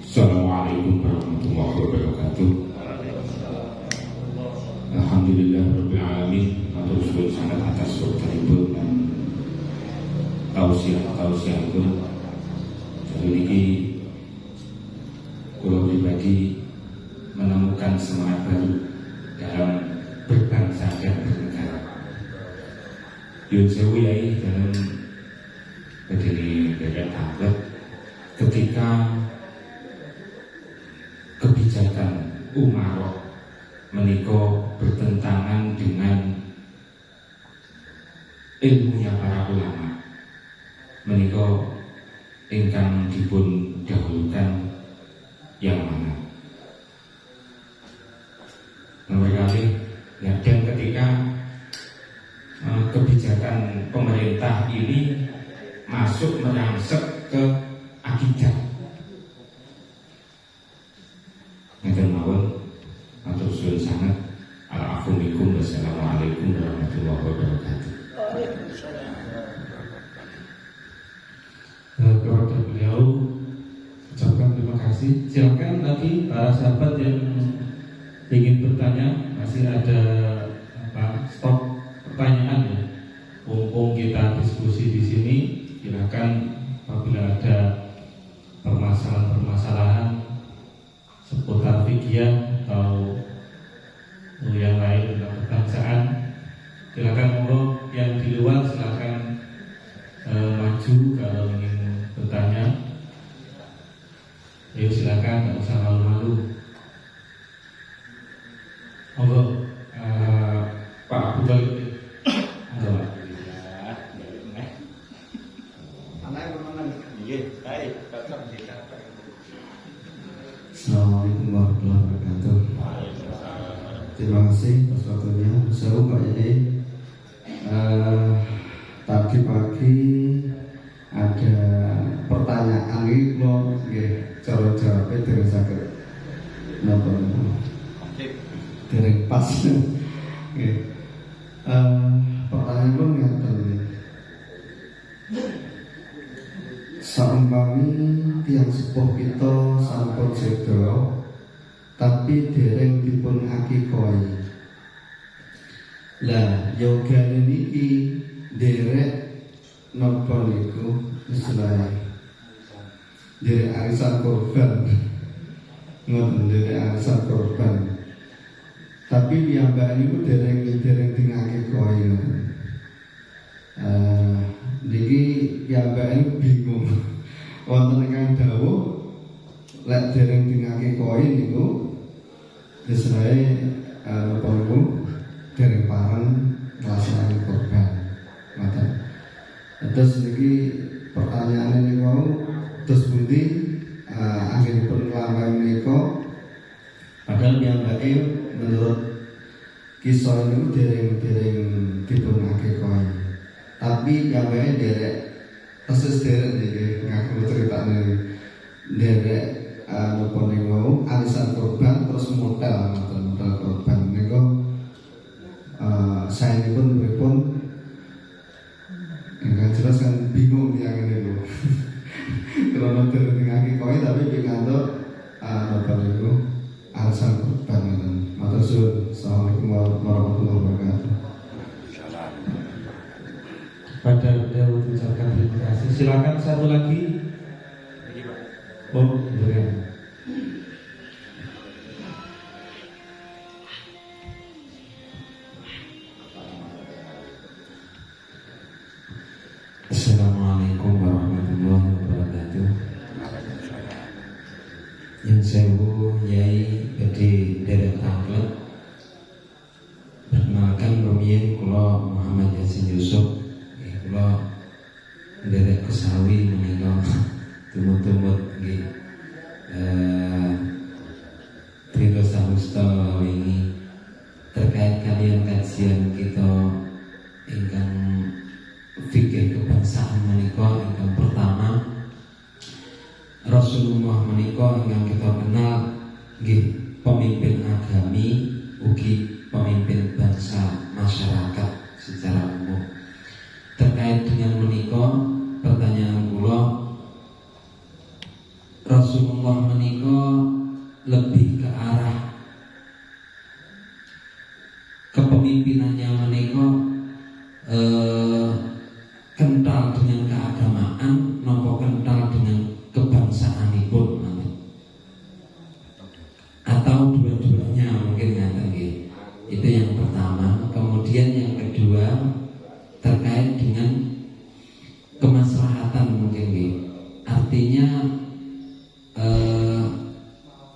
Assalamualaikum warahmatullahi wabarakatuh. Alhamdulillah rabbil alamin. Matur suwun sangat atas surtanipun dan tausiahipun. Jadi ini kula pribadi menemukan semangat baru dalam berbangsa dan bernegara. Yun sewu yai dalam berdiri dari tablet ketika kebijakan umarok menika bertentangan dengan ilmunya para ulama, menika ingkang dipun dahulukan yang mana? Nomor kali ya, dan ketika kebijakan pemerintah ini masuk merangsek ke akidah, ngeten mawon. Matur suwun sangat. Assalamualaikum warahmatullahi wabarakatuh. Kepada beliau ucapkan terima kasih. Silakan nanti para sahabat yang ingin bertanya, masih ada stok pertanyaan ya. Mumpung kita diskusi di sini, silakan apabila ada permasalahan seputar fikih atau yang lain tentang kebangsaan, silakan monggo. Yang di luar silakan maju kalau ingin bertanya. Ayo silakan, tidak usah malu-malu. Monggo, Pak Abu Talib. Monggo, Pak. Assalamualaikum warahmatullahi wabarakatuh. Terima kasih atas waktunya. Seru Pak Yai. Tadi pagi ada pertanyaan ini lo cara jawabnya dengan sakit napa dereng pas. Pertanyaan lo ngeten iki. Saumpami tiang sepuh kita sampun sedo tapi dereng dipun akikoi. Lah yoga niki derek napa niku istilahnya derek arisan korban. Ngoten derek arisan korban. Tapi piyambak niku dereng ngakikoi. Niki piyambak niku bingung. Wonten ingkang dawuh lek dereng ngakikoi niku istilahnya napa niku dereng pareng nglaksanani korban. Ngoten. Terus niki pertanyaan ini mau terus pundi anggenipun nglampahi menika padahal piyambake menurut kisah niku dereng dipun akikoi. Tapi piyambake derek persis derek niki ngaku ceritane derek napa niku arisan korban terus modal korban niku saya ini pun berpun enggak jelas kan bingung yang ini loh. Karena terdengar koi tapi pikanto apa itu alasan korban. Matur suwun. Assalamualaikum warahmatullahi wabarakatuh. Pada beliau ucapkan terima kasih. Silakan satu lagi. Oh, boleh. Assalamualaikum warahmatullahi wabarakatuh. Yang sewu Yai Bedi Derek Tanglet. Perkenalkan rumiyin kula Muhammad Yasin Yusuf. Kula derek Kesawi menika tumut-tumut nggih. Trito sahusta wingi terkait kalian kajian kita ingkang fikih kebangsaan menika ingkang pertama Rasulullah menika ingkang kita kenal nggih pemimpin agami ugi pemimpin bangsa masyarakat secara umum. Terkait dengan menika pertanyaan kula Rasulullah menika lebih ke arah kepemimpinannya menika kental dengan keagamaan nopo kental dengan kebangsaanipun atau dua-duanya mungkin ngaten nggih. Itu yang pertama. Kemudian yang kedua terkait dengan kemaslahatan mungkin nggih. Artinya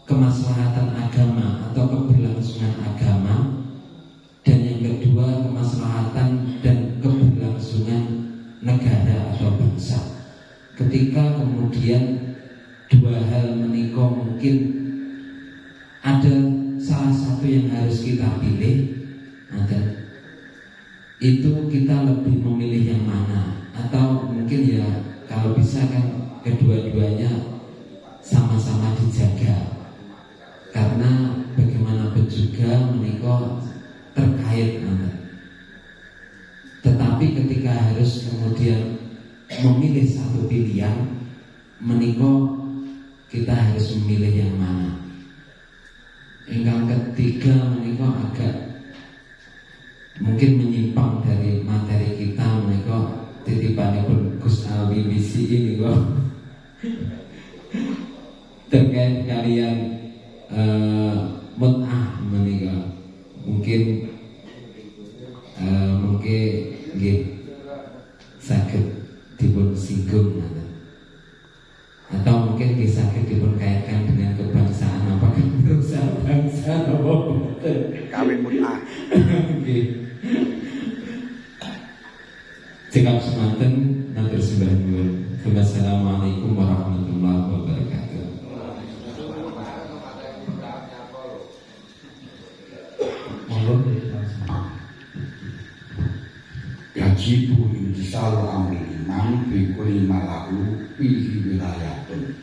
kemaslahatan agama atau keberlangsungan agama, dan yang kedua kemaslahatan dan keberlangsungan negara atau bangsa. Ketika kemudian dua hal menika mungkin ada salah satu yang harus kita pilih, itu kita lebih memilih yang mana, atau mungkin ya kalau bisa kan kedua-duanya sama-sama dijaga, karena bagaimanapun juga menika terkait. Tetapi ketika harus kemudian memilih satu pilihan, menika kita harus memilih yang mana. Yang ketiga menika agak mungkin menyimpang dari materi kita, menika titipanipun Gus Alwi Bisi ini kok terkait kalian mut'ah menika mungkin nggih saged dipun singgung atau mungkin bisa dipun kaitkan dengan kebangsaan, apakah berusaha bangsa atau kawin mut'ah. Nggih. Cekap semanten matur sembah nuwun. Wassalamualaikum warahmatullahi wabarakatuh. Yajibu intisalu amri imam bikuli malahu fihi wilayatun.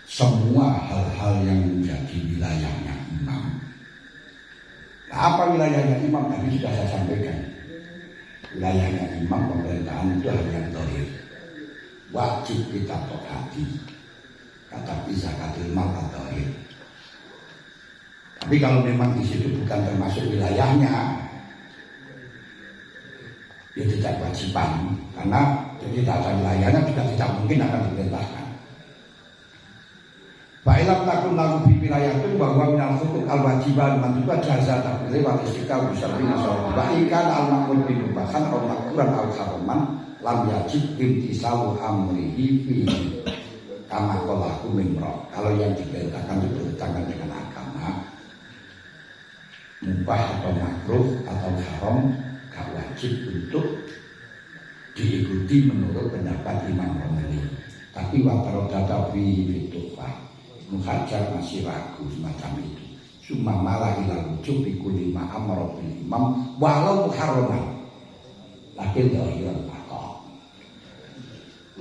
Semua hal-hal yang menjadi wilayahnya imam. Apa wilayahnya imam? Tadi sudah saya sampaikan. Wilayahnya imam pemerintahan itu hal yang zahir. Wajib kita taati. Kata zakatul mal zahir. Tapi kalau memang di situ bukan termasuk wilayahnya, ya tidak kewajiban, karena jadi tak ada wilayahnya juga tidak mungkin akan diperintahkan. Baiklah takun lagu di wilayah itu bahwa minal hukum al wajiban mantuba jasa tak boleh wal istiqal bisa binasal. Baikan al makmul bin bahkan al makmuran al haraman lam yajib imtisalu amrihi fi kama qalahu mimro. Kalau yang diperintahkan itu bertentangan dengan agama, mubah atau makruh atau haram, gak wajib untuk diikuti menurut pendapat Imam Romani. Tapi waktu data fitufah muhajar masih ragu semacam itu. Summa malah ilal wujud bikuli ma'amara bil imam walau muharraman. Lakin zahiran maqam.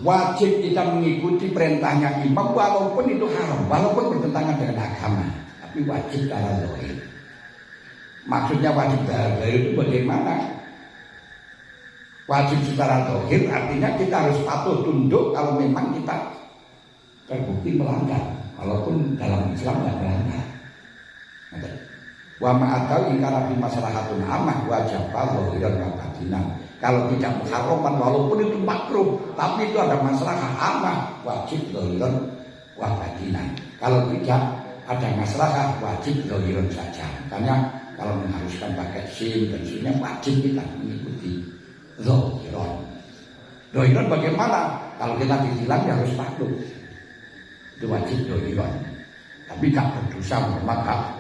Wajib kita mengikuti perintahnya imam walaupun itu haram, walaupun bertentangan dengan agama, tapi wajib dalam zahir. Maksudnya wajib dalam zahir itu bagaimana? Wajib secara zahir artinya kita harus patuh tunduk kalau memang kita terbukti melanggar, walaupun dalam Islam tidak melanggar. Wa ma'atau ingkara fi maslahatun amah wajib zahiran wa batinan. Kalau tidak muharraman walaupun itu makruh, tapi itu ada masalah amah, wajib zahiran wa batinan. Kalau tidak ada masalah wajib zahiran saja. Makanya kalau mengharuskan pakai sin dan sinnya wajib kita mengikuti zahiran. Zahiran bagaimana? Kalau kita ditilang ya harus patuh. Itu wajib zahiran. Tapi gak berdosa maka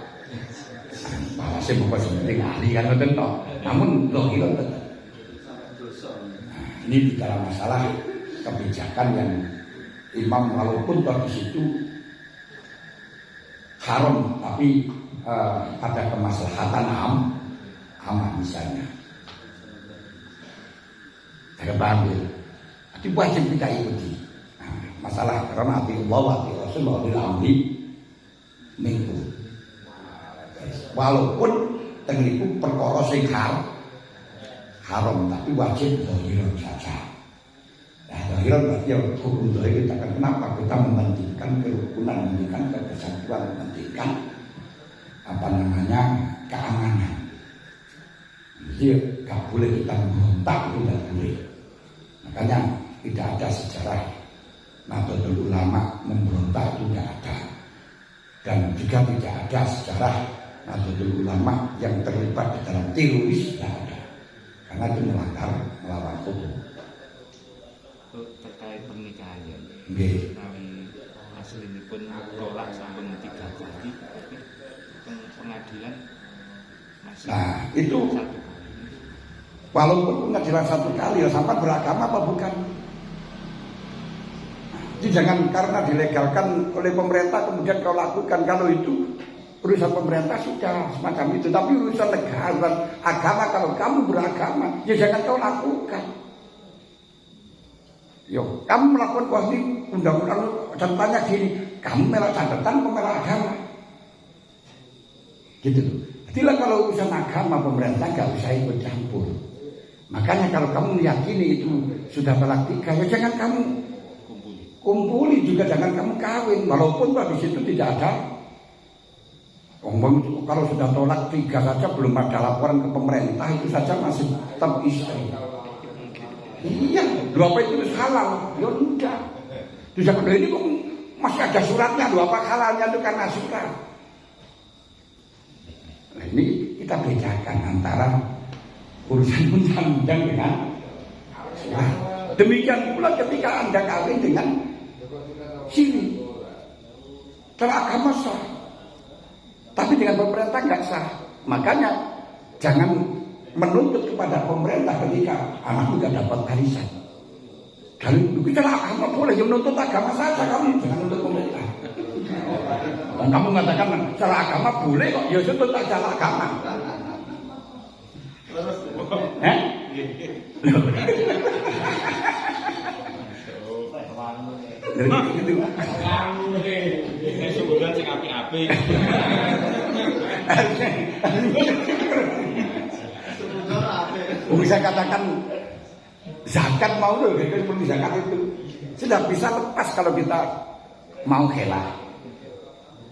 bahasa bukan seperti ahli kan tentu. Namun zahiran tetap. Ini bicara masalah kebijakan yang imam walaupun di situ haram tapi ada kemaslahatan amah misalnya. Saya paham ya. Itu wajib kita ikuti. Nah, masalah karena hati Allah, hati Rasul, hati amri minggu. Walaupun tengiku perkara sing haram, tapi wajib zahiran saja. Nah, akhiran berarti ya hukum dohir kita kan kenapa kita mementingkan kerukunan, mementingkan kesatuan, mementingkan apa namanya keamanan. Jadi gak boleh kita memberontak, tidak boleh. Makanya tidak ada sejarah Nahdlatul Ulama memberontak, itu tidak ada. Dan juga tidak ada sejarah Nahdlatul Ulama yang terlibat di dalam teroris, tidak ada. Karena itu melanggar melawan hukum. Terkait pernikahan ya. Nggih. Aslinipun tolak sampun 3 kali. Pengadilan masih Nah, itu 1 kali. walaupun pengadilan 1 kali ya sampai beragama apa bukan? Jadi jangan karena dilegalkan oleh pemerintah kemudian kau lakukan. Kalau itu urusan pemerintah sudah semacam itu. Tapi urusan negara, agama, kalau kamu beragama ya jangan kau lakukan. Yo, kamu melakukan wah ini undang-undang contohnya gini, kamu melak catatan pemelak agama. Gitu loh. Jadilah kalau urusan agama pemerintah gak usah ikut campur. Makanya kalau kamu meyakini itu sudah talak 3, ya jangan kamu kumpuli juga, jangan kamu kawin. Walaupun di situ tidak ada ngomong, kalau sudah tolak 3 saja belum ada laporan ke pemerintah, itu saja masih tetap istri. Iya, 2 apa itu halal, ya udah. Di zaman ini kok masih ada suratnya, 2 apa halalnya itu karena surat. Nah, ini kita bedakan antara urusan undang-undang dengan surat. Demikian pula ketika Anda kawin dengan sini, secara agama sah, tapi dengan pemerintah nggak sah. Makanya jangan menuntut kepada pemerintah ketika anakmu nggak dapat warisan. Kalau kita agama boleh, yang menuntut agama saja, kamu jangan menuntut pemerintah. Dan kamu mengatakan secara agama boleh kok, ya menuntut secara agama. Gitu. Sebulan sing api-api. Bisa katakan zakat mau loh, seperti zakat itu sudah bisa lepas kalau kita mau helah.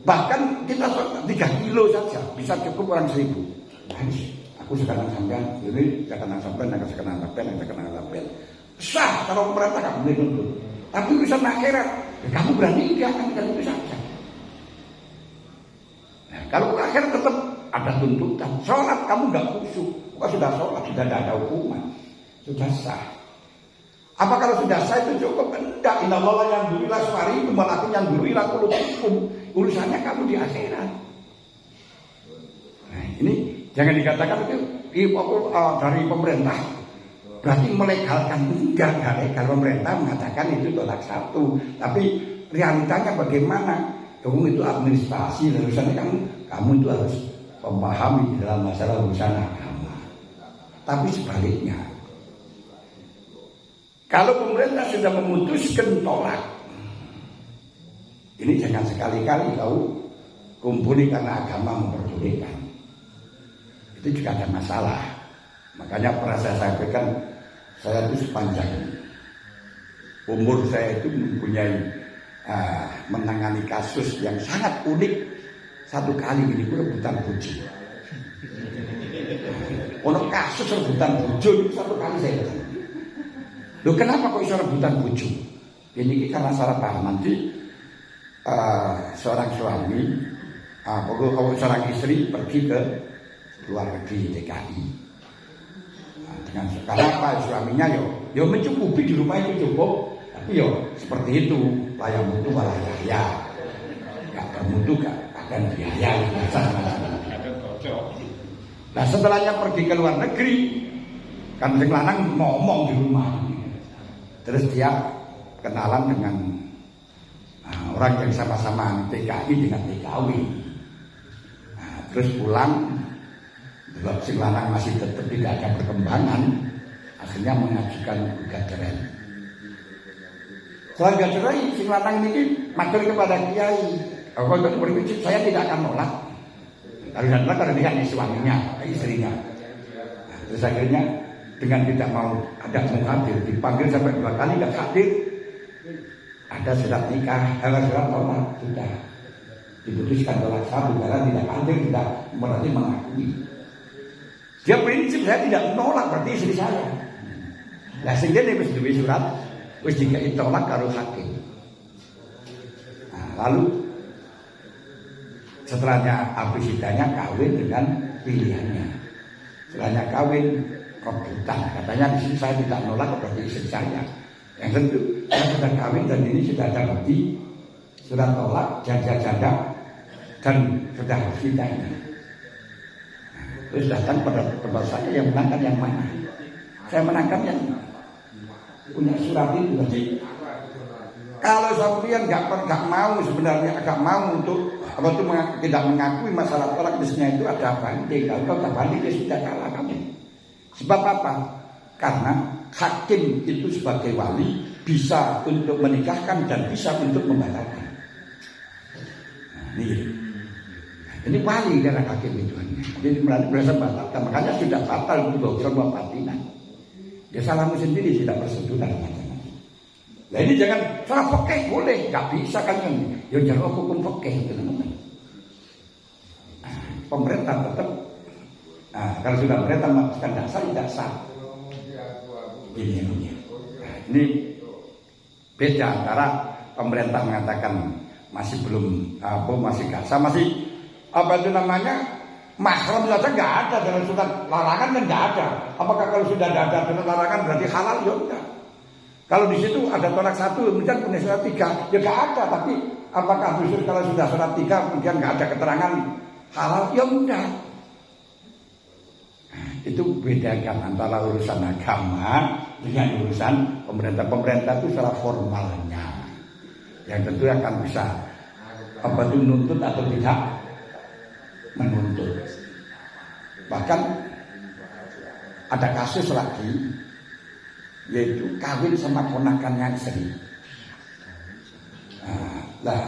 Bahkan kita 3 kilo saja bisa cukup orang 1000. Aku sekarang sampean, ini sekarang sampean, aku sekarang sampean. Sah kalau pemerintah kamu boleh nuntut. Tapi urusan akhirat, ya kamu berani enggak kan itu saja. Nah, kalau akhirat tetap ada tuntutan. Sholat kamu enggak khusyuk, kok sudah sholat sudah tidak ada hukuman, sudah sah. Apa kalau sudah sah itu cukup? Enggak. Innallaha yanzuru ila suwarikum walakin yanzuru ila qulubikum. Urusannya kamu di akhirat. Nah, ini jangan dikatakan itu dari pemerintah berarti melegalkan. Enggak legal. Pemerintah mengatakan itu tolak 1, tapi realitanya bagaimana? Itu administrasi, urusannya kamu itu harus memahami dalam masalah urusan agama. Tapi sebaliknya, kalau pemerintah sudah memutuskan tolak, ini jangan sekali-kali kau kumpuli karena agama memperbolehkan. Itu juga ada masalah. Makanya pernah saya sampaikan, saya itu sepanjang umur saya itu mempunyai menangani kasus yang sangat unik. 1 kali ini pun rebutan bojo. Ono kasus rebutan bojo itu 1 kali saya ketemu. Loh kenapa kok bisa rebutan bojo? Ini karena salah paham. Nanti seorang suami, seorang istri pergi ke luar negeri DKI. Dengan apa suaminya yo mencukupi di rumah itu cukup, tapi yo seperti itu, layak mutu malah yahya, gak bermutu gak akan biaya. Nah setelahnya pergi ke luar negeri, kan sing lanang ngomong di rumah, terus dia kenalan dengan orang yang sama-sama TKI dengan TKW. Nah, terus pulang, si lanang masih tetap tidak ada perkembangan, akhirnya mengajukan gugat cerai. Setelah gugat cerai, si lanang ini matur kepada kiai, kalau itu berpikir saya tidak akan nolak. Karena dia kan suaminya, istrinya. Nah, terus akhirnya dengan tidak mau hadir, dipanggil sampai 2 kali nggak hadir, ada surat nikah, ada surat tolak, sudah diputuskan tolak satu karena tidak hadir, tidak berarti mengakui. Dia prinsip saya tidak menolak berarti istri saya. Lah sehingga dia wis duwe surat, wis dikai tolak karo hakim. Nah, lalu setelahnya habis idahnya kawin dengan pilihannya. Setelahnya kawin rebutan, katanya di sini saya tidak menolak berarti istri saya. Yang tentu saya sudah kawin dan ini sudah ada bukti surat tolak janda dan sudah habis idahnya. Terus datang pada tempat saya yang menangkan yang mana? Saya menangkan yang punya surat itu tadi. Kalau sampean nggak mau sebenarnya agak mau untuk apa itu tidak mengakui masalah tolak bisnya itu ada banding. Kalau tak banding dia sudah kalah kami. Sebab apa? Karena hakim itu sebagai wali bisa untuk menikahkan dan bisa untuk membatalkan. Nah, ini wali karena hakim itu hanya. Jadi merasa batalkan, makanya sudah batal itu semua batinan. Dia salahmu sendiri tidak bersetuju dalam macam-macam. Nah ini jangan salah fikih boleh, nggak bisa kan? Ya jangan hukum fikih itu namanya. Pemerintah tetap, kalau sudah pemerintah memutuskan dasar tidak sah. Ini namanya. Ini beda antara pemerintah mengatakan masih belum masih nggak sah, masih apa itu namanya mahram saja nggak ada dalam surat larangan kan nggak ada. Apakah kalau sudah ada surat larangan berarti halal? Ya enggak. Kalau di situ ada tolak 1 kemudian punya surat 3 ya nggak ada. Tapi apakah khusus kalau sudah surat 3 kemudian nggak ada keterangan halal? Ya enggak. Itu bedakan antara urusan agama dengan urusan pemerintah. Pemerintah itu secara formalnya yang tentu akan bisa apa itu nuntut atau tidak menuntut. Bahkan ada kasus lagi yaitu kawin sama ponakannya istri. Nah,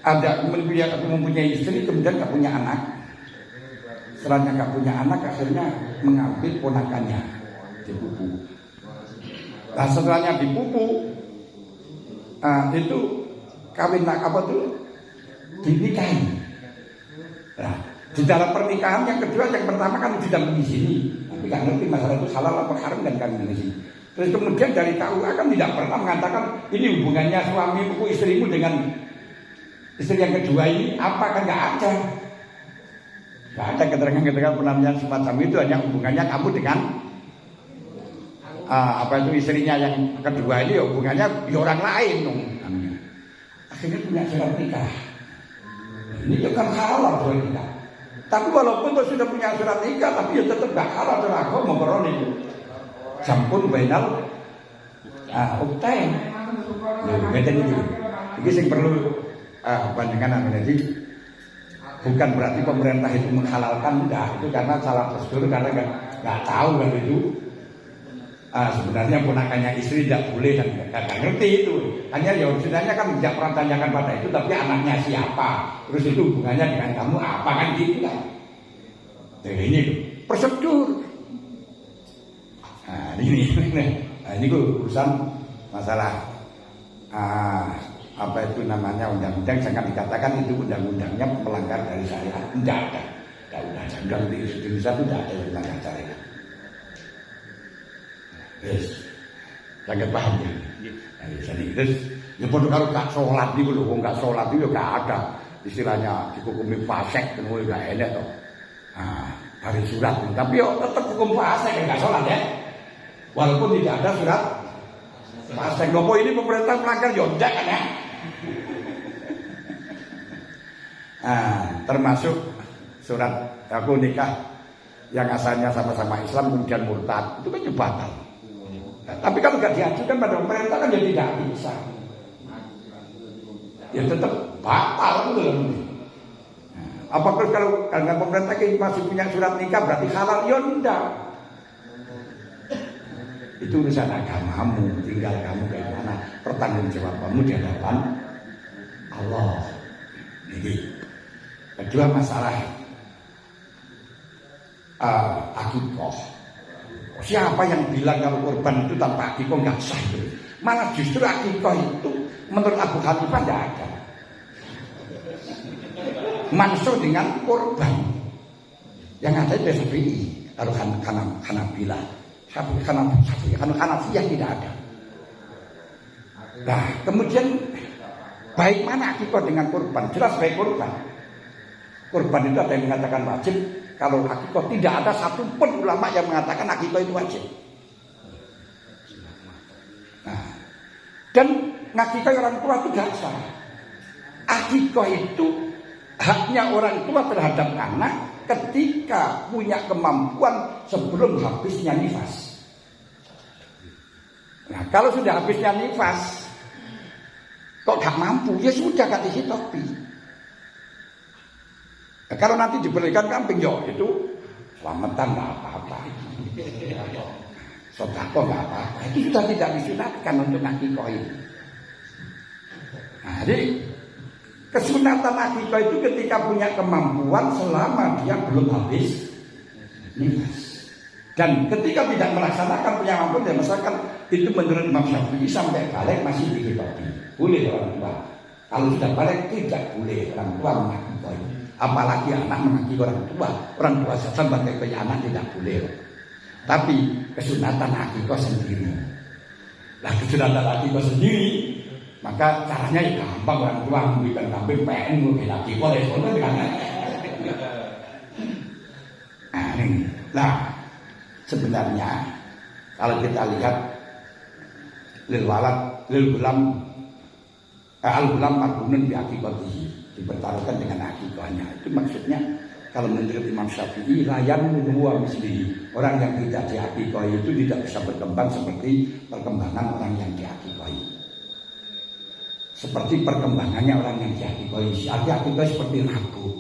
ada mempunyai istri kemudian gak punya anak. Setelahnya gak punya anak akhirnya mengambil ponakannya dipupu. Nah setelahnya dipupu itu kawin apa tuh dinikahi. Nah, di dalam pernikahan yang kedua, yang pertama kan tidak mengizini, tapi nggak ngerti masalah itu halal atau haram dan kan mengizini. Terus kemudian dari KUA kan tidak pernah mengatakan ini hubungannya suamimu istrimu dengan istri yang kedua ini apa, kan nggak ada. Nggak ada keterangan-keterangan penampilan semacam itu, hanya hubungannya kamu dengan apa itu istrinya yang kedua ini, hubungannya di orang lain dong. Akhirnya punya surat nikah. Ini kan halal surat nikah. Tapi walaupun sudah punya surat nikah, tapi ya tetap gak halal surat agama korone itu. Sampun bainal uktain. Beda itu. Ini yang perlu bandingan jadi bukan berarti pemerintah itu menghalalkan, enggak. Itu karena salah prosedur, karena nggak tahu kan itu. Sebenarnya ponakannya istri tidak boleh dan nggak ngerti itu. Hanya ya sebenarnya kan tidak pernah tanyakan pada itu, tapi anaknya siapa, terus itu hubungannya dengan kamu apa, kan gitu kan. Jadi ini prosedur. Nah ini urusan masalah apa itu namanya undang-undang. Jangan dikatakan itu undang-undangnya melanggar dari syariat. Tidak ada. Undang-undang di Indonesia itu tidak ada yang melanggar syariat. Yes, jangan paham ya. Jadi terus, ya pun kalau tak sholat itu loh, nggak sholat itu nggak ada istilahnya dihukumi fasik, kemudian nggak enak toh. Dari surat, tapi yo tetap hukum fasik nggak sholat ya. Walaupun tidak ada surat fasik. Lopo ini pemerintah melanggar yonjak kan ya. Termasuk surat aku nikah yang asalnya sama-sama Islam kemudian murtad, itu kan batal. Nah, tapi kalau nggak diajukan pada pemerintah kan jadi tidak bisa. Ya tetap batal gitu. Apakah kalau karena pemerintah masih punya surat nikah berarti halal? Ya enggak. Itu urusan agamamu, tinggal kamu bagaimana pertanggungjawabanmu di hadapan Allah. Ini kedua masalah akikoh. Siapa yang bilang kalau kurban itu tanpa akikah nggak sah? Malah justru akikah itu menurut Abu Hanifah nggak ada. Mansur dengan kurban. Yang ada itu Syafi'i, kalau Hanabilah, Hanafiyah tidak ada. Nah, kemudian baik mana akikah dengan kurban? Jelas baik kurban. Kurban itu ada yang mengatakan wajib. Kalau akikah tidak ada satupun ulama yang mengatakan akikah itu wajib. Nah, dan ngakikah orang tua itu tidak sah. Akikah itu haknya orang tua terhadap anak ketika punya kemampuan sebelum habisnya nifas. Nah, kalau sudah habisnya nifas, kok gak mampu, ya sudah gak isi topi. Nah, kalau nanti diberikan kambing, yo itu selamatan gak apa-apa. Sodako gak apa-apa. Itu sudah tidak disunatkan untuk akikah ini. Nah, jadi kesunatan akikah itu ketika punya kemampuan selama dia belum habis nifas. Dan ketika tidak melaksanakan punya kemampuan, dia misalkan itu menurut Imam Syafi'i sampai balik masih dihitopi. Boleh orang tua. Kalau sudah balik tidak boleh orang tua mengakikah. Apalagi anak mengakikah orang tua. Orang tua saja sebagai kaya anak tidak boleh. Tapi kesunatan akikah sendiri. Nah, kesunatan akikah sendiri, maka caranya ya gampang, orang tua memberikan kambing pengen mungkin lagi boleh kan. Nah, sebenarnya kalau kita lihat lil gulam marbunun bi akikatihi, dipertaruhkan dengan akikahnya. Itu maksudnya kalau menurut Imam Syafi'i layan huwa mislihi, orang yang tidak diakikahi itu tidak bisa berkembang seperti perkembangan orang yang diakikahi. Seperti perkembangannya orang yang diakikahi. Akikah seperti rabu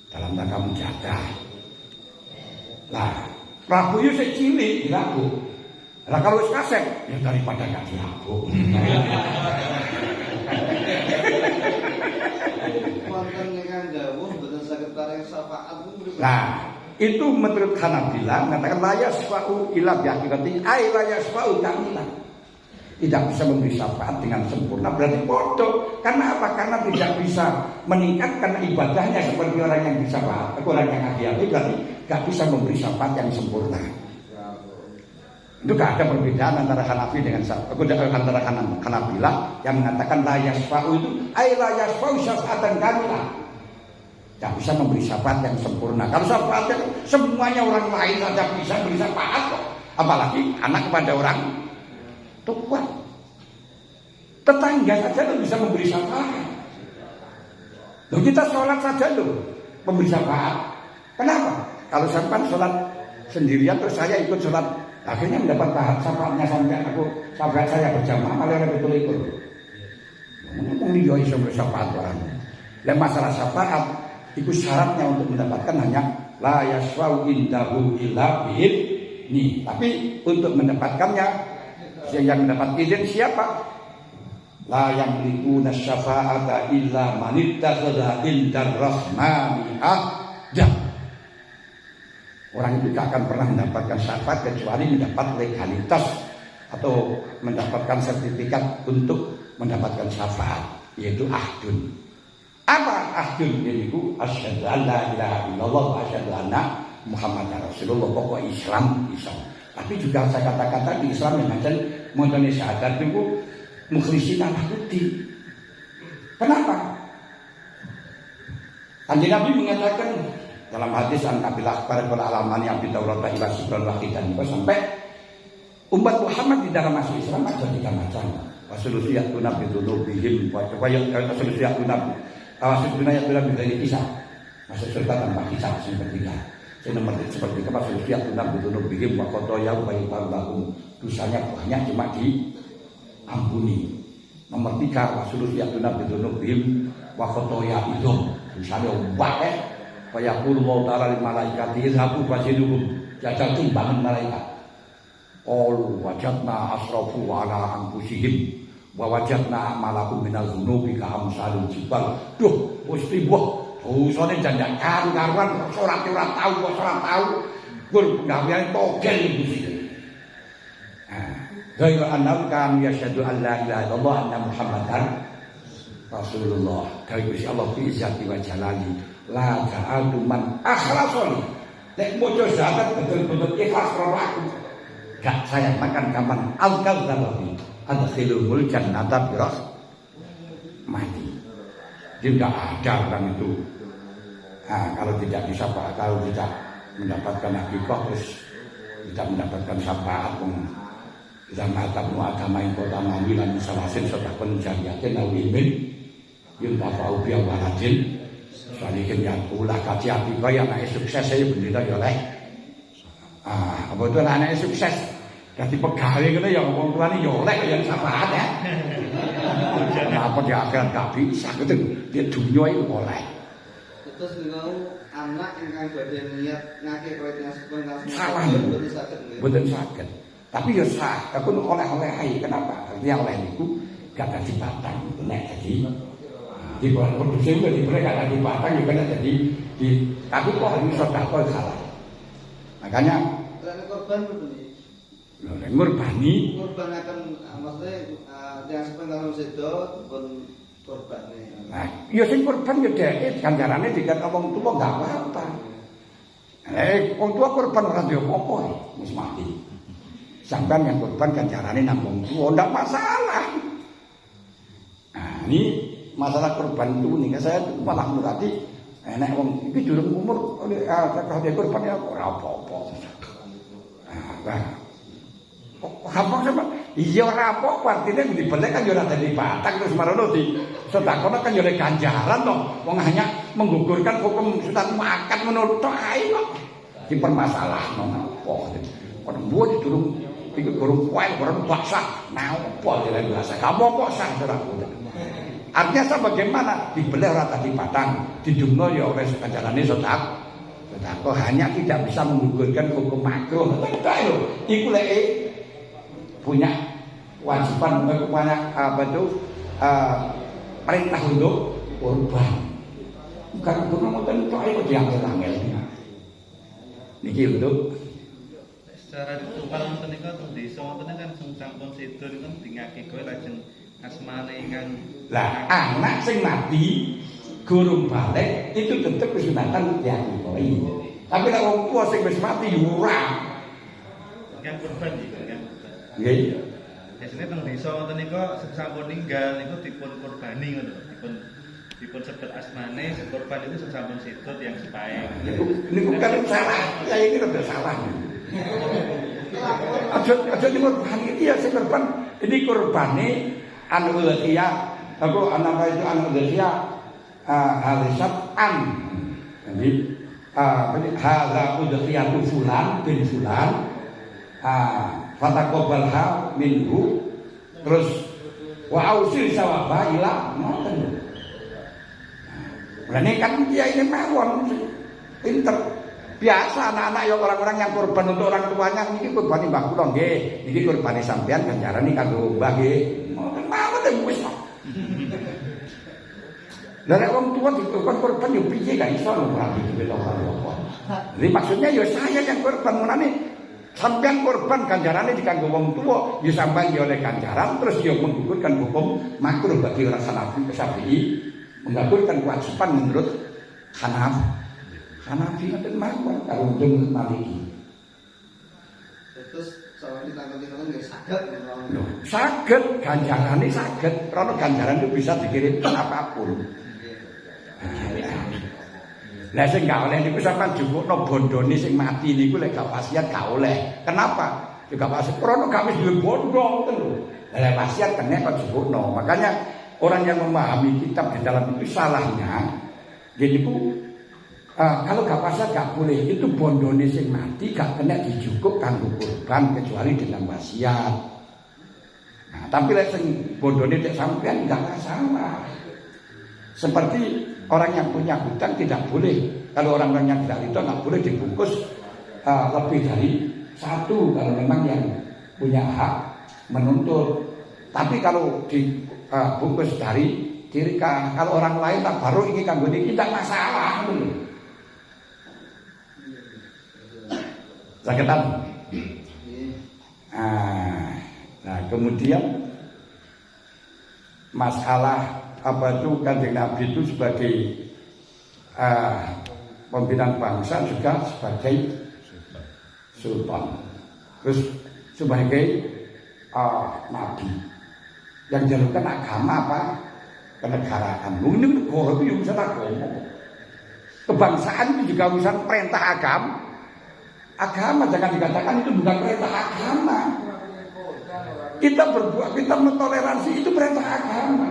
dalam rangka menjaga. Nah, rabu itu cilik rabu. Nah, kalau kasep ya daripada gak diabu. Nah, itu menurut Hanabilah mengatakan la yasfa'u illa bi hakikati ay la yasfa'u kamilan. Tidak bisa memberi syafaat dengan sempurna, berarti bodoh. Karena apa? Karena tidak bisa meningkatkan ibadahnya seperti orang yang bisa orang yang hati-hati, berarti gak bisa memberi syafaat yang sempurna. Itu gak ada perbedaan antara Hanafi dengan antara Hanabilah yang mengatakan la yasfa'u itu ay la yasfa'u syafa'atan kamilah. Gak bisa memberi syafaat yang sempurna. Kalau syafaatnya semuanya orang lain saja bisa beri syafaat kok. Apalagi anak kepada orang tua. Tetangga saja lo bisa memberi syafaat. Loh, kita sholat saja lo memberi syafaat. Kenapa? Kalau sampai sholat sendirian terus saya ikut sholat, akhirnya mendapat syafaatnya sampai syafaat saya berjamaah malah betul-betul. Ngomong dia bisa bersyafaat orang. Dan masalah syafaat itu syaratnya untuk mendapatkan hanya la yasfa'u indahu illa bi'izni. Tapi untuk mendapatkannya yang mendapat izin siapa? La yamlikuna syafa'ata illa man ittakhadha indar rahmani ahda. Orang itu tidak akan pernah mendapatkan syafaat kecuali mendapat legalitas atau mendapatkan sertifikat untuk mendapatkan syafaat, yaitu ahdun. Apa ahdun? Yaitu asyhadu an la ilaha illallah wa asyhadu anna Muhammadar Rasulullah. Pokok Islam. Tapi juga saya katakan tadi Islam yang macam montone syahadat itu mukhlisin al-hudi. Kenapa? Kanjeng Nabi mengatakan dalam hadis an-nabilah para alamani yang Taurat ila sibran wahidan sampai umat Muhammad di dalam masuk Islam ada 3 macam. Wasuliyatuna bidulubihim wa wasuliyatuna awasuduna yatuna bidulubihim kisah. Masuk surga tanpa kisah seperti itu. Nomor seperti apa wasuliyatuna bidulubihim wa khotoya wa yubahum. Dosanya banyak cuma diampuni. Nomor 3 wasuliyatuna bidulubihim wa khotoya itu dosanya banyak. Fayaqulu wa ta'ala lil malaikati izhabu fasiduhum. Jajal timbangan malaikat. Qalu wajadna asrafu ala anfusihim wa wajadna amalakum minal dzunubi ka amsalul jibal. Duh, Gusti mbah, dosane jangan karu-karuan ora tau. Gur penggawean togel Gusti. Ghairu annahum kanu yashhadu an la ilaha illallah anna Muhammadar Rasulullah. Dari Gusti Allah bi izzati wa jalali la ta'adu man akhlason. Nek mojo zakat betul-betul ikhlas karo aku. Gak saya makan kaman al-kadzabi. Adkhilul jannata bi mati. Tidak ada orang itu. Kalau tidak bisa Pak, kalau tidak mendapatkan hakikah terus tidak mendapatkan syafaat kita mengatakan agama yang kota mamilan musalasin serta penjariatin al-ilmin yuntafa'u biya waladin salihin yang ulah kaji hakikah yang naik sukses saya bendera ya oleh apa itu naik sukses jadi pegawai gitu ya orang tua ini ya oleh yang syafaat ya kenapa di akhirat gak bisa gitu dia dunia itu oleh terus ngau anak ingkang badhe niat ngake kowe salah mboten saged tapi ya sah aku oleh-oleh ae kenapa artinya oleh niku gak dadi batang nek dadi di bawah produksi udah diberi gak dadi batang ya kan jadi di tapi kok ini sedekah salah makanya korban betul ngurbani akan maksudnya yang sepenggal sedo pun korban. Nah, ya sing korban ya dhek ganjarane dikat wong tuwa enggak apa-apa. Wong tuwa korban ora ndek apa-apa wis mati. Sampeyan yang korban ganjarane nang wong tuwa ndak masalah. Nah, ini masalah korban itu nih saya malah berarti nek wong iki durung umur kalau dia korban ya ora apa-apa. Nah, apa sama? Iya ora apa artine dibelek kan yo ora dadi batang terus marono di sedekah kan yo oleh ganjaran to. Wong hanya menggugurkan hukum sunat makan menurut ae kok. Dipermasalahno napa. Kon mbuh durung iki durung kuwi durung baksa. Napa dene bahasa. Kamu apa sah ora. Artinya sama bagaimana dibelek ora dadi batang, didungno ya oleh ganjarane sedekah. Sedekah hanya tidak bisa menggugurkan hukum makruh. Iku lek punya kewajiban kepada apa itu perintah untuk korban bukan untuk nonton itu ayo diangel-angel niki untuk secara tunggal nonton itu untuk desa nonton kan sampun sedo itu kan dingake kowe lajeng asmane ingkang lah anak sing mati gurung balik itu tetep kesunatan diakui tapi nek wong tua sing wis mati ora ingkang korban iki kan nggih. Biasane teng desa wonten nika sampun ninggal niku dipun kurbani ngono. Dipun sebut asmane korban itu sampun sedot yang sepae. Niku kan salah. Ya ini rada salah. Aja dikorban iki ya sing korban. Ini kurbane anu dia aku anak itu anu dia halisat an. Jadi hadza udhiyatu fulan bin fulan. Fatakobalha minhu terus wa ausil sawaba ila ngoten. Lah nek kan dia ini mawon pinter. Biasa anak-anak ya orang-orang yang korban untuk orang tuanya niki korban mbah kula nggih. Niki korbane sampean ganjarane kanggo mbah nggih. Ngoten mawon wis. Lah nek wong tua korban yo piye gak iso lho berarti beda apa. Jadi maksudnya ya saya yang korban menane sampeyan korban ganjarane dikanggo wong tuwa ya sampeyan ya oleh ganjaran terus ya menggugurkan hukum makruh bagi orang Syafi'i menggugurkan kewajiban menurut Hanafi ngoten mawon karo wong Maliki. Terus soal ditangkap nggih saged lho saged ganjarane saged karena ganjaran itu bisa dikirimkan apapun. Lah sing gak oleh niku sampean jupukno bondone sing mati niku lek gak wasiat gak oleh. Kenapa? Juga wasiat krono gak wis duwe bondo ngoten lho. Lah wasiat kena kok jupukno. Makanya orang yang memahami kitab di dalam itu salahnya jadi ku kalau gak wasiat gak boleh itu bondone sing mati gak kena dicukup kanggo kurban kecuali dengan wasiat. Nah, tapi lek sing bondone tek sampean gak masalah. Seperti orang yang punya hutang tidak boleh. Kalau orang-orang yang tidak itu nggak boleh dibungkus lebih dari satu kalau memang yang punya hak menuntut. Tapi kalau dibungkus dari diri kalau orang lain tak baru ini kanggo niki tidak masalah. Saketan. Nah kemudian masalah apa itu Kanjeng Nabi itu sebagai pimpinan bangsa juga sebagai sultan, terus sebagai nabi yang jalankan agama apa kenegaraan. Ini negara itu urusan agama, kebangsaan itu juga urusan perintah agama jangan dikatakan itu bukan perintah agama. Kita berbuat, kita mentoleransi itu perintah agama.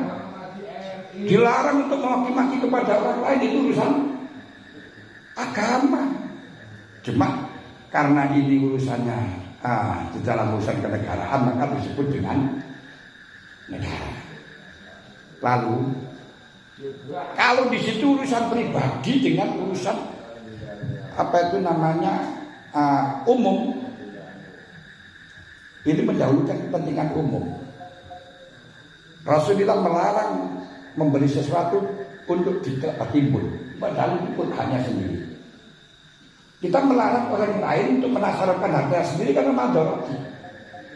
Dilarang untuk memaki-maki kepada orang lain itu urusan agama. Cuma karena ini urusannya di dalam urusan kenegaraan maka disebut dengan negara. Lalu kalau di situ urusan pribadi dengan urusan apa itu namanya umum, ini mendahulukan kepentingan umum. Rasulullah melarang memberi sesuatu untuk ditimbun, padahal itu pun hanya sendiri. Kita melarang orang lain untuk menasarkan harta sendiri karena madorot.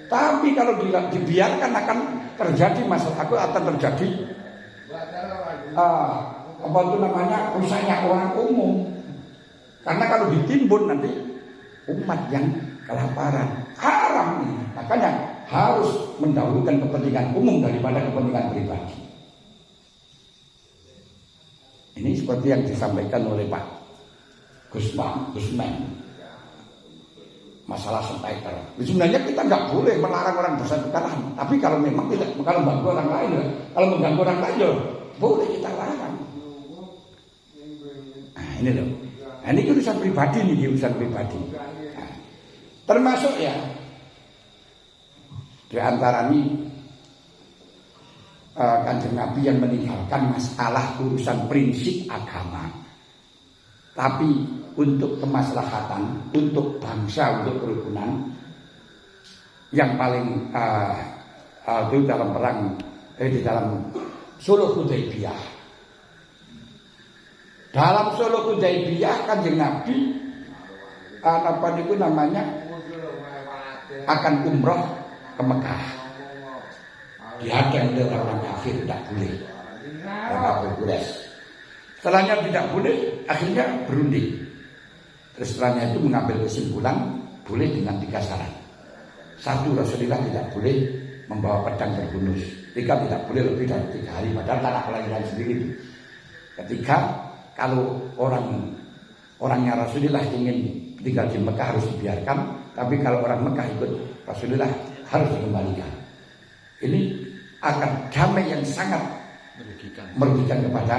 Tapi kalau dibiarkan akan terjadi masalah, akan terjadi apa itu namanya rusaknya orang umum. Karena kalau ditimbun nanti umat yang kelaparan, haram ini. Makanya harus mendahulukan kepentingan umum daripada kepentingan pribadi. Ini seperti yang disampaikan oleh Pak Gusman masalah sempiter. Sebenarnya kita nggak boleh melarang orang bersangkutan, tapi kalau memang tidak, kalau mengganggu orang lain, kalau mengganggu orang lain, boleh kita larang. Nah, ini loh. Nah, ini urusan pribadi nih, urusan pribadi. Nah, termasuk ya di antara ini Kanjeng Nabi yang meninggalkan masalah urusan prinsip agama, tapi untuk kemaslahatan, untuk bangsa, untuk kerukunan yang paling itu dalam perang di dalam Sulh Hudaybiyah. Dalam Sulh Hudaybiyah Kanjeng Nabi apa itu namanya akan umroh ke Mekah. Dihadang oleh orang kafir, tidak boleh. Orang kafir Quraisy. Setelahnya tidak boleh, akhirnya berunding. Terus setelahnya itu mengambil kesimpulan boleh dengan 3 syarat. 1, Rasulullah tidak boleh membawa pedang berbunus. 3, tidak boleh lebih dari 3 hari, padahal tanah kelahiran sendiri. Ketiga, kalau orangnya Rasulullah ingin tinggal di Mekah harus dibiarkan, tapi kalau orang Mekah ikut Rasulullah harus dikembalikan. Ini akan damai yang sangat merugikan kepada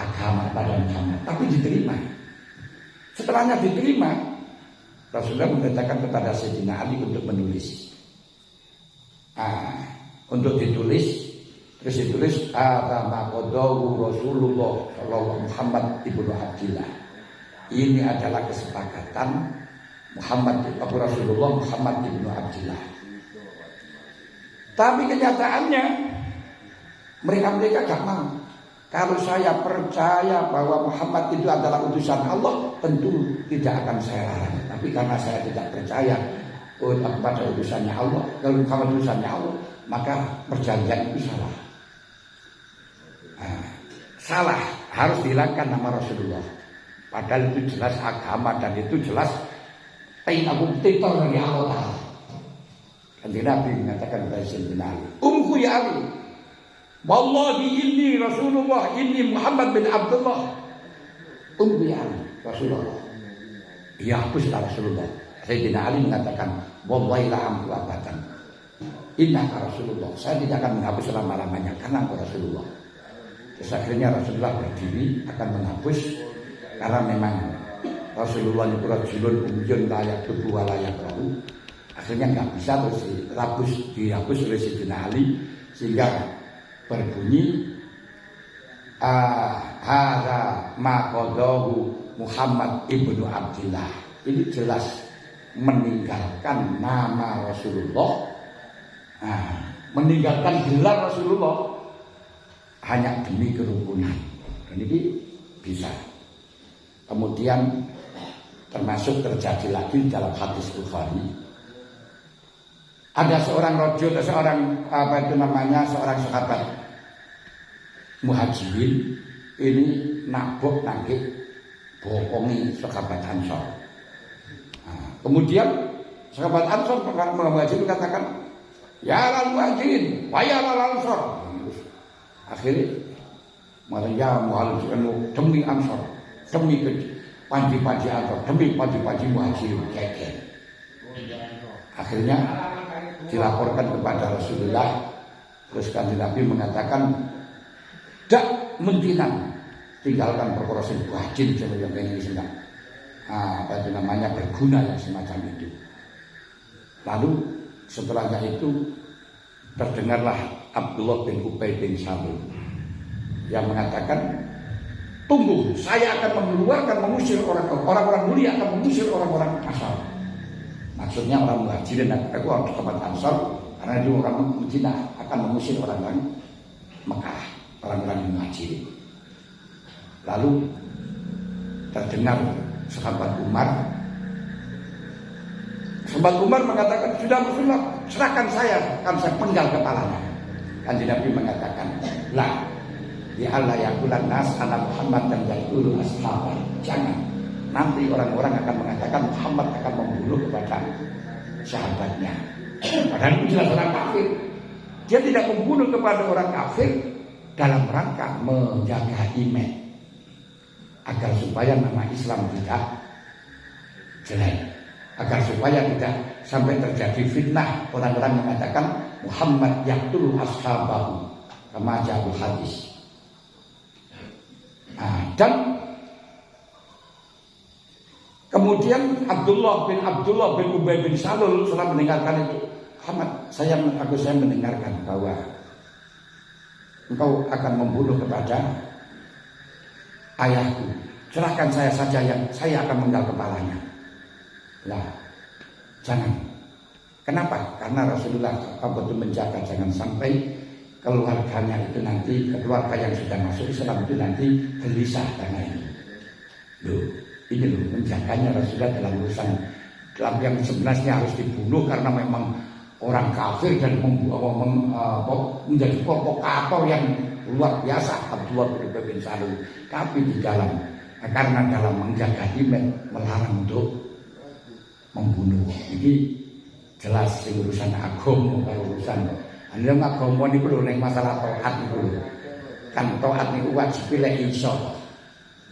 agama, pada Muhammad. Tapi diterima. Setelahnya diterima, Rasulullah memerintahkan kepada Sayyidina Ali untuk menulis. Untuk ditulis, terus ditulis agama qadahu Rasulullah sallallahu Muhammad ibnu Abdillah. Ini adalah kesepakatan Rasulullah Muhammad ibnu Abdillah. Tapi kenyataannya mereka gak mau. Kalau saya percaya bahwa Muhammad itu adalah utusan Allah, tentu tidak akan saya larang. Tapi karena saya tidak percaya kepada utusannya Allah, kalau utusannya Allah, maka perjanjian itu salah. Salah, harus dihilangkan nama Rasulullah. Padahal itu jelas agama dan itu jelas titel dari Allah Ta'ala. Kanjeng Nabi mengatakan kepada Sayyidina Ali, "Umku ya Ali, wallahi inni Rasulullah, inni Muhammad bin Abdullah." Umku ya Ali, Rasulullah. Ya hapuslah Rasulullah. Sayyidina Ali mengatakan, "Wallahi la amku abadan. Innaka Rasulullah." Saya tidak akan menghapus selama-lamanya karena engkau Rasulullah. Terus akhirnya Rasulullah berdiri akan menghapus karena memang Rasulullah itu rajulun ummiyun la yaktubu wa la yaqra'u. Akhirnya nggak bisa, terus dihapus oleh Sayyidina Ali sehingga berbunyi hadza ma qadahu Muhammad ibnu Abdillah. Ini jelas meninggalkan nama Rasulullah, meninggalkan gelar Rasulullah hanya demi kerukunan. Ini bisa. Kemudian termasuk terjadi lagi dalam hadis Bukhari. Ada seorang rojo, seorang seorang sahabat Muhajirin ini nabok nangkep bokongi sahabat Ansor. Kemudian sahabat Ansor Muhajirin katakan, ya lal Muhajirin, waya lal Ansor. Akhirnya malah ya Muhajirin demi Ansor, demi panji-panji Ansor, demi panji-panji Muhajirin keke. Akhirnya dilaporkan kepada Rasulullah, terus kanjeng Nabi mengatakan, dak mentinan, tinggalkan perkara sing wajib yang ini senang. Berguna yang semacam itu. Lalu setelahnya itu terdengarlah Abdullah bin Ubay bin Salul yang mengatakan, tunggu, saya akan mengusir orang-orang mulia, akan mengusir orang-orang asal. Maksudnya orang Muhajirin dan orang sahabat Ansor, karena itu orang Madinah akan mengusir orang-orang Mekah, orang-orang Muhajirin. Lalu terdengar sahabat Umar mengatakan, sudah Rasulullah, serahkan saya, akan saya penggal kepalanya. Kanjeng Nabi mengatakan, lah, di Allah yaqulan nas ana Muhammad dan yaqulu ashaban. Jangan, nanti orang-orang akan mengatakan Muhammad akan membunuh kepada sahabatnya. Padahal itu jelas orang kafir. Dia tidak membunuh kepada orang kafir dalam rangka menjaga iman, agar supaya nama Islam tidak jelek, agar supaya tidak sampai terjadi fitnah. Orang-orang mengatakan Muhammad yaqtulu ashabahu kama ja'al hadis. Dan kemudian Abdullah bin Ubay bin Salul setelah mendengarkan itu, Muhammad, saya mendengarkan bahwa engkau akan membunuh kepada ayahku. Serahkan saya saja, yang saya akan menggal kepalanya. Lah, jangan. Kenapa? Karena Rasulullah betul menjaga jangan sampai keluarganya itu nanti, keluarga yang sudah masuk Islam itu nanti gelisah karena ini. Ini menjaganya Rasulullah dalam urusan yang sebenarnya harus dibunuh karena memang orang kafir dan menjadi provokator yang luar biasa Abdullah bin Salul. Tapi di dalam, karena dalam menjaga iman melarang untuk membunuh. Ini jelas urusan agama, urusan anda agama niku lho ning masalah taat niku lho. Kan taat niku wajib lek iso.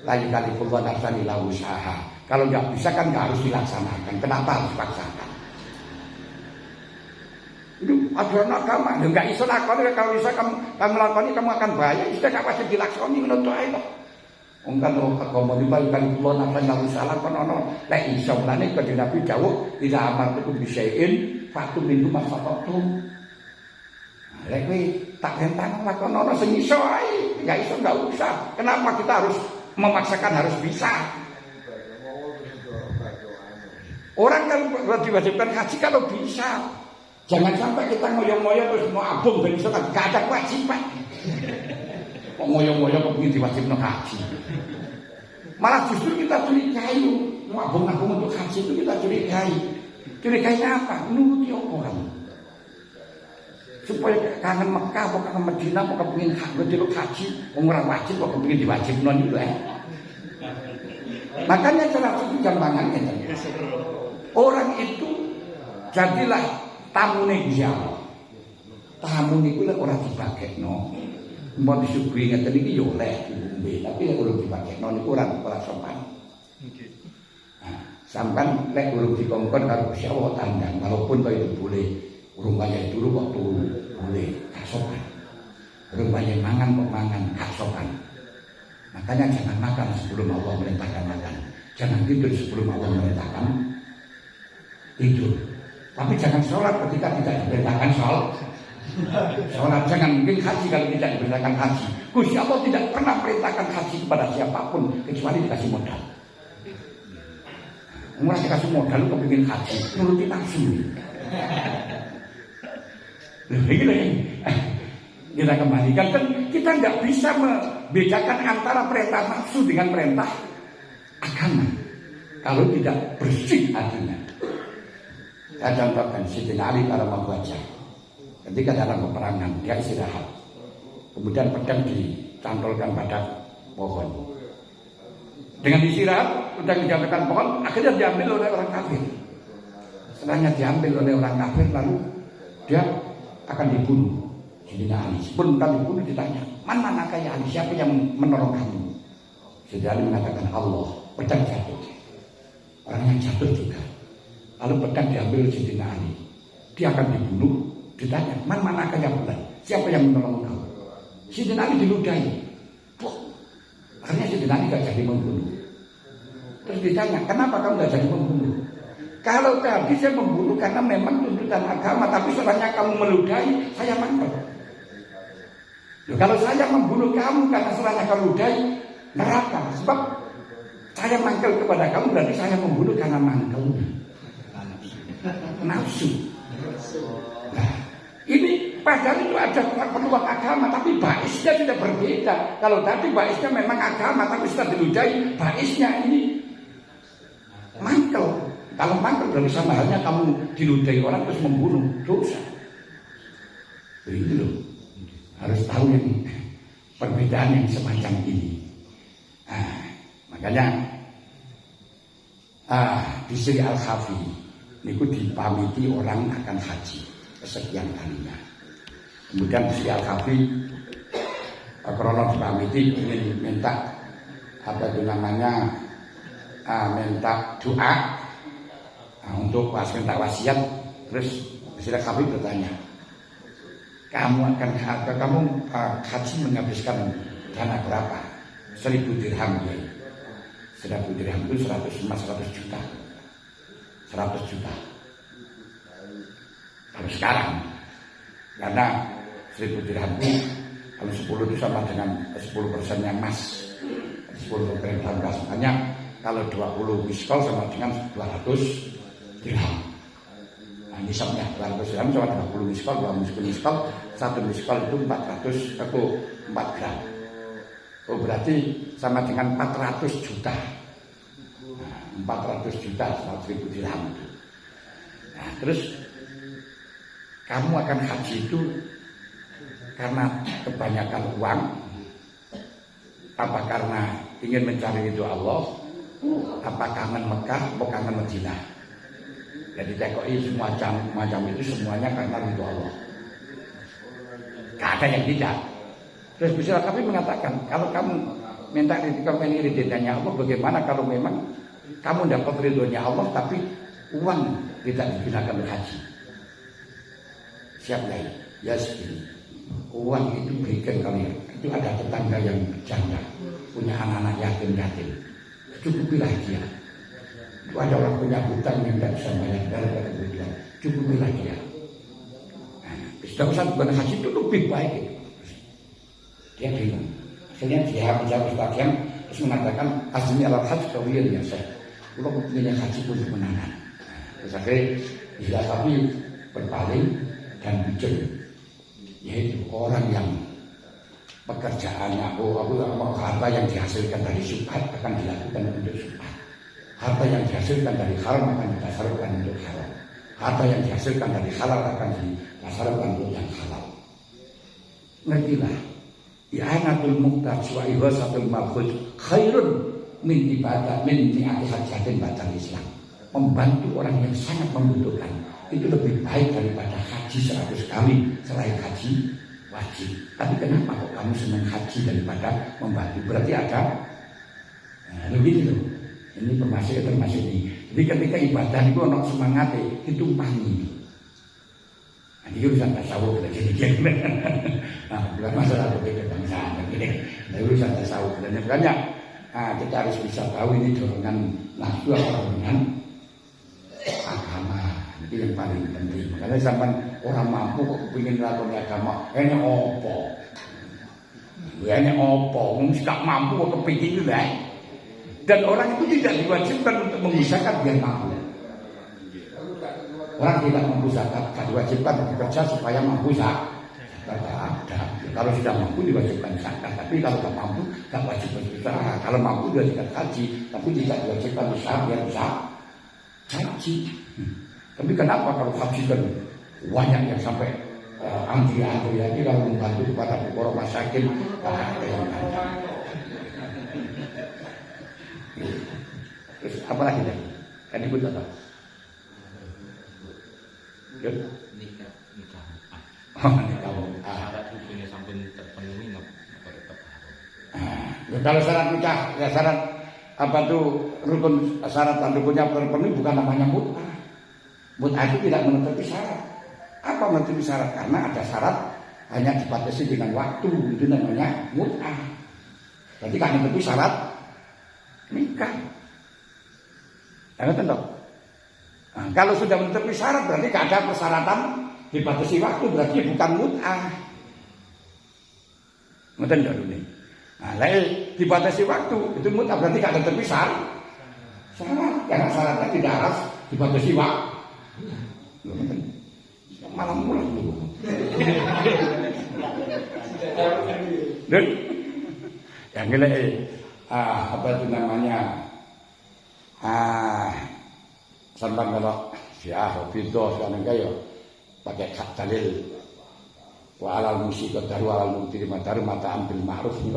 La yukalifullahu nafsan illa wus'aha. Kalau enggak bisa kan enggak harus dilaksanakan. Kenapa harus dipaksakan? Itu aturan agama. Enggak iso lakoni, kalau bisa kamu lakoni kamu akan bahaya. Sudah enggak pasti dilaksoni menurut ae kok. Wong kan agama niku yukalifullahu nafsan illa wus'aha kan ono lek iso menane kanjeng Nabi dawuh tidak amartu bisyai'in fatu minhu masaqatum. Lek kowe tak rentang lakon ana sing iso ae, enggak iso enggak usah. Kenapa kita harus memaksakan harus bisa? Orang kan diwajibkan haji kalau bisa. Jangan sampai kita ngoyo-ngoyo terus mau abung ben iso kan gak ada kewajiban. Kok ngoyo-ngoyo kok pengen diwajibkan haji. Malah justru kita curigai mau abung-abung untuk haji itu kita curigai. Curigainya apa? Nuruti orang. Supaya kangen Mekah, kok kangen Madinah, kok kepengin haji, orang wajib kok kepengin diwajibkan itu Makanya cara itu gampangannya. Orang itu jadilah tamune dia. Tamu niku lek ora dibagekno. Mbok disuguhi ngeten iki yo oleh diombe, tapi lek ora dibagekno niku ora sopan. Sampan lek urung dikongkon karo Gusti Allah tandang, walaupun kaya itu boleh. Urung bayar dulu waktu boleh gak sopan. Urung bayar mangan kok mangan gak sopan. Makanya jangan makan sebelum Allah merintahkan makan. Jangan tidur sebelum Allah merintahkan tidur. Tapi jangan sholat ketika tidak diperintahkan sholat. Jangan mungkin haji kalau tidak diperintahkan haji. Gusti Allah tidak pernah perintahkan haji kepada siapapun kecuali dikasih modal. Umrah dikasih modal lu kepingin haji, nuruti nafsu. Kita kembalikan kan kita nggak bisa membedakan antara perintah nafsu dengan perintah agama kalau tidak bersih hatinya. Saya contohkan Sayyidina Ali karamahullah wajah. Ketika dalam peperangan dia istirahat, kemudian pedang dicantolkan pada pohon. Dengan istirahat, pedang dijatuhkan pohon, akhirnya diambil oleh orang kafir. Setelahnya diambil oleh orang kafir, lalu dia akan dibunuh. Sayyidina Ali sebelum dibunuh ditanya, mana kaya Ali, siapa yang menolong kamu? Sayyidina Ali mengatakan Allah, pedang jatuh. Orang yang jatuh juga. Lalu pedang diambil Sayyidina Ali. Dia akan dibunuh. Ditanya, mana kaya bulan? Siapa yang menolong kamu? Sayyidina Ali diludahi. Akhirnya Sayyidina Ali gak jadi membunuh. Terus ditanya, kenapa kamu gak jadi membunuh? Kalau tadi saya membunuh karena memang tuntutan agama, tapi setelahnya kamu meludahi, saya mangkel. Kalau saya membunuh kamu karena setelahnya kamu ludahi, neraka. Sebab saya mangkel kepada kamu berarti saya membunuh karena mangkelnya. Nafsu. Nah, ini padahal itu ada peluang agama, tapi baisnya tidak berbeda. Kalau tadi baisnya memang agama, tapi setelah diludahi, baisnya ini mangkel. Kalau mangkel dari sama halnya kamu diludahi orang terus membunuh, dosa. Begitu loh. Harus tahu yang perbedaan yang semacam ini. Makanya di Sri Al-Khafi niku dipamiti orang akan haji kesekian kalinya. Kemudian di Sri Al-Khafi krono dipamiti ingin minta apa itu namanya minta doa untuk minta wasiat. Terus di Sri Al-Khafi bertanya, kamu akan haji menghabiskan dana berapa? 1.000 dirham ya. 1.000 dirham itu 100 juta. 100 juta. Kalau sekarang, karena 1.000 dirham itu kalau 10 itu sama dengan 10%-nya emas. 10% emas. Makanya kalau 20 miskol sama dengan 200 dirham. Nah, nisabnya 200 dirham sama 20 miskol, 20 miskol, 1 miskol itu 400 atau 4 gram. Oh, berarti sama dengan 400 juta. 400 juta 100.000 dirham itu. Nah, terus kamu akan haji itu karena kebanyakan uang, apa karena ingin mencari ridho Allah, apa kangen Mekah, apa kangen Madinah? Jadi tekoi semua macam itu semuanya karena ridho Allah. Gak ada yang tidak. Terus bisa tapi mengatakan kalau kamu minta ridhonya Allah, bagaimana kalau memang kamu dapat ridhonya Allah tapi uang tidak digunakan haji? Siap lagi? Ya segini. Uang itu berikan kalian. Itu ada tetangga yang janda, punya anak-anak yatim. Cukupilah dia. Itu ada orang punya hutang yang tidak bisa bayar dari kemudian. Cukupilah dia. Nah, sudah usah bukan haji itu lebih baik. Dia bilang. Akhirnya dia menjawab Ustaz terus mengatakan aslinya al-hajj kawiyah ya saya. Kalau punya haji pun kemenangan. Terus akhirnya bisa tapi berpaling dan bijak, yaitu orang yang pekerjaannya harta yang dihasilkan dari syubhat akan dilakukan untuk syubhat, harta yang dihasilkan dari haram akan didasarkan untuk haram, harta yang dihasilkan dari halal akan didasarkan untuk yang halal. Ngertilah, i'anatul muqtaj wa ihasatul mabghud khairun min ibadah min ni'ati hajatin batal Islam. Membantu orang yang sangat membutuhkan itu lebih baik daripada haji 100 kali selain haji wajib. Tapi kenapa kok kamu senang haji daripada membantu? Berarti ada lebih itu. Ini termasuk ini. Jadi ketika ibadah itu ono semangat itu pahami. Nah, ini urusan tasawuf lagi jadi. Nah, bukan masalah kebangsaan ini. Nah, urusan tasawuf dan banyak. Nah, kita harus bisa tahu ini dorongan nafsu atau dengan agama. Itu yang paling penting. Karena zaman orang mampu kok ingin melakukan agama, ini opo? Ini opo? Mungkin tak mampu kok kepingin itu lah. Dan orang itu tidak diwajibkan untuk mengusahakan biar mampu. Orang tidak mampu zakat, diwajibkan bekerja supaya mampu zakat. Kalau sudah mampu diwajibkan zakat, tapi kalau tak mampu tak wajib berusaha. Kalau mampu diwajibkan haji, tapi tidak diwajibkan usaha biar usaha haji. Tapi kenapa kalau haji kan banyak yang sampai antri-antri lagi lalu membantu kepada para masakin, ada yang banyak. Terus apa lagi tadi? Kan ikut apa? Nikah. Nikah. Syarat hukumnya sampun terpenuhi napa tetap haram. Kalau syarat nikah, ya syarat apa tuh rukun syarat dan rukunnya terpenuhi bukan namanya mut'ah. Mut'ah itu tidak menutupi syarat. Apa menutupi syarat? Karena ada syarat hanya dibatasi dengan waktu, itu namanya mut'ah. Berarti kan menutupi syarat nikah. Jangan tentu. Nah, kalau sudah menutupi syarat berarti tidak ada persyaratan dibatasi waktu, berarti bukan mut'ah. Ngerti enggak dulu nih? Nah, dibatasi waktu itu mut'ah berarti tidak menutupi syarat. Karena syaratnya tidak harus dibatasi waktu. Malam mulai dulu. Dan yang gile apa itu namanya? Sampai kalau siah video sekarang kayak pakai hak dalil wa alal musyiqat daru alal mutiri mataru mataan bil ma'ruf nih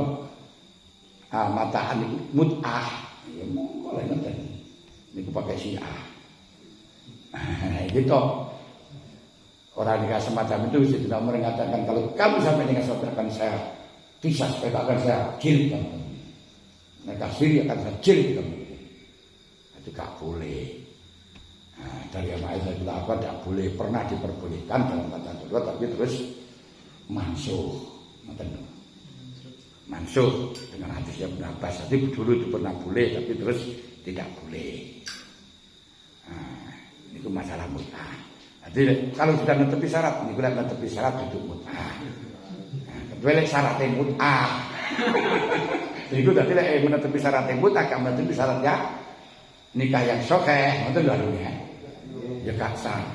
mataan itu mut'ah ya mulai nanti ini pakai siah gitu. Orang nikah semacam itu tidak mengatakan kalau kamu sampai nikah saudarakan saya kisah akan saya jilid kamu. Nikah siri akan saya jilid kamu. Itu tak boleh. Nah, dari yang saya bilang apa tidak boleh pernah diperbolehkan dalam kata kedua tapi terus mansuh. Mansuh dengan hadisnya Ibnu Abbas. Jadi dulu itu pernah boleh tapi terus tidak boleh. Nah, itu masalah mut'ah. Jadi kalau sudah menepi syarat, ini kalau menepi syarat itu mut'ah. Kecuali syaratnya mut'ah. Itu tadi menepi syaratnya mut'ah, kalau menepi syaratnya nikah yang sahih, itu enggak dulu ya. Ya gak sah.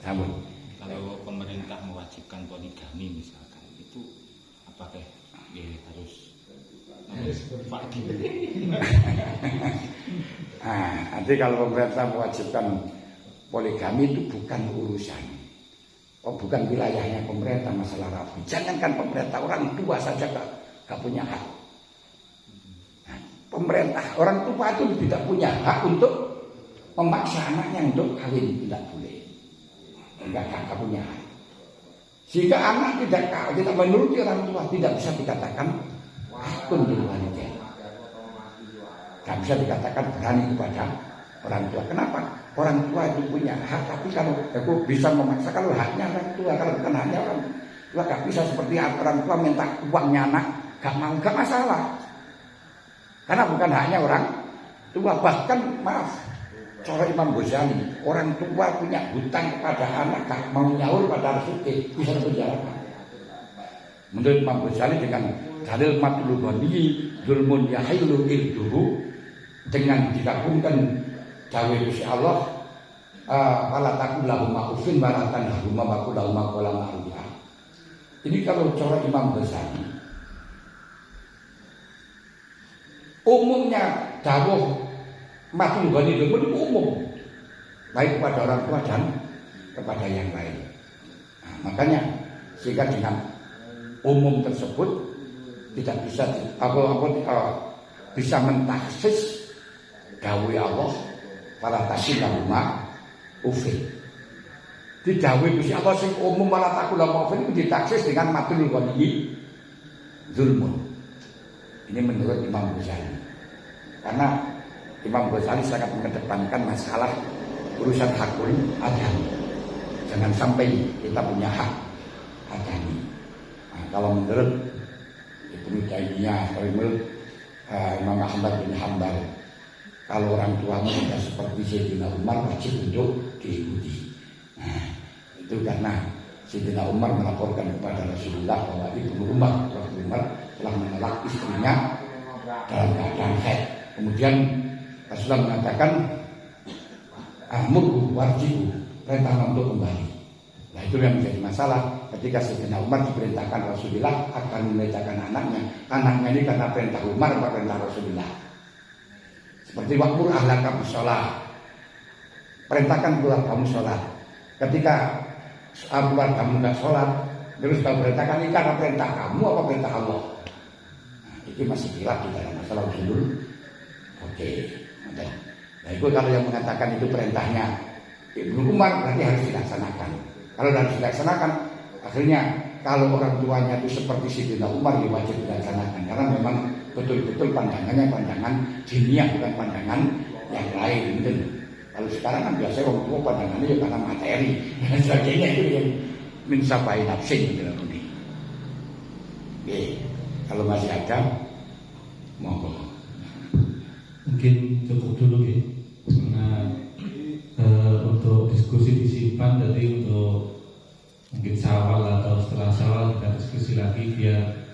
Namun kalau pemerintah mewajibkan poligami misalkan, itu apakah harus wajib? Nanti kalau pemerintah mewajibkan poligami itu bukan urusan, bukan wilayahnya pemerintah masalah rabi. Jangankan pemerintah, orang tua saja gak punya hak. Pemerintah orang tua itu tidak punya hak untuk memaksa anaknya untuk kawin, tidak boleh. Enggak punya hak. Sehingga anak tidak menuruti orang tua tidak bisa dikatakan hakun di wanita. Tidak bisa dikatakan berani kepada orang tua. Kenapa? Orang tua itu punya hak, tapi kalau aku bisa memaksa kalau haknya orang tua, kalau bukan haknya orang tua gak bisa seperti orang tua minta uangnya anak, gak mau, gak masalah. Karena bukan haknya orang tua. Bahkan maaf, cara Imam Ghazali, orang tua punya hutang kepada anak gak mau nyaur pada Rasulullah, bisa berjalan. Menurut Imam Ghazali dengan dalil matlul ghani zulmun yahillu irduhu, dengan digabungkan dawuh Gusti Allah wala taqul lahum ma'ufin wala tanhum ma qul lahum qawlan ma'rufa. Ini kalau cara Imam Ghazali umumnya dawuh matlul ghani zulmun itu umum baik kepada orang tua dan kepada yang lain. Nah, makanya sehingga dengan umum tersebut tidak bisa bisa mentaksis dawuh Allah para tasil lahuma ufil. Di dawuh Gusti Allah sing umum para takul lahuma ufil itu ditaksis dengan matul ghani zulmun. Ini menurut Imam Ghazali. Karena Imam Ghazali sangat mengedepankan masalah urusan hakul adami. Jangan sampai kita punya hak adami. Nah, kalau menurut Ibnu Taimiyah, menurut Imam Ahmad bin Hanbal, kalau orang tuamu sudah seperti Sayyidina Umar wajib untuk diikuti. Nah, itu karena Sayyidina Umar melaporkan kepada Rasulullah bahwa Ibnu Umar telah menolak istrinya dalam keadaan haid. Kemudian Rasulullah mengatakan amurhu warjibu, perintah untuk kembali. Nah, itu yang menjadi masalah ketika Sayyidina Umar diperintahkan Rasulullah akan melecehkan anaknya. Anaknya ini karena perintah Umar atau perintah Rasulullah. Seperti waqur ahlaka bisalah. perintahkan keluargamu sholat. Ketika keluargamu nggak sholat, terus kau perintahkan ini karena perintah kamu apa perintah Allah? Nah, itu masih khilaf di dalam masalah usulul. Oke, nah itu kalau yang mengatakan itu perintahnya Ibnu Umar berarti harus dilaksanakan. Kalau harus dilaksanakan, akhirnya kalau orang tuanya itu seperti Sayyidina Umar ya wajib dilaksanakan karena memang betul-betul pandangannya pandangan diniyah bukan pandangan yang lain gitu. Kalau sekarang kan biasanya orang tua pandangannya ya karena materi dan sebagainya itu yang mensapai nafsin gitu loh. Oke, kalau masih ada monggo. Mungkin cukup dulu ya, karena untuk diskusi disimpan, jadi untuk mungkin Syawal atau setelah Syawal kita diskusi lagi biar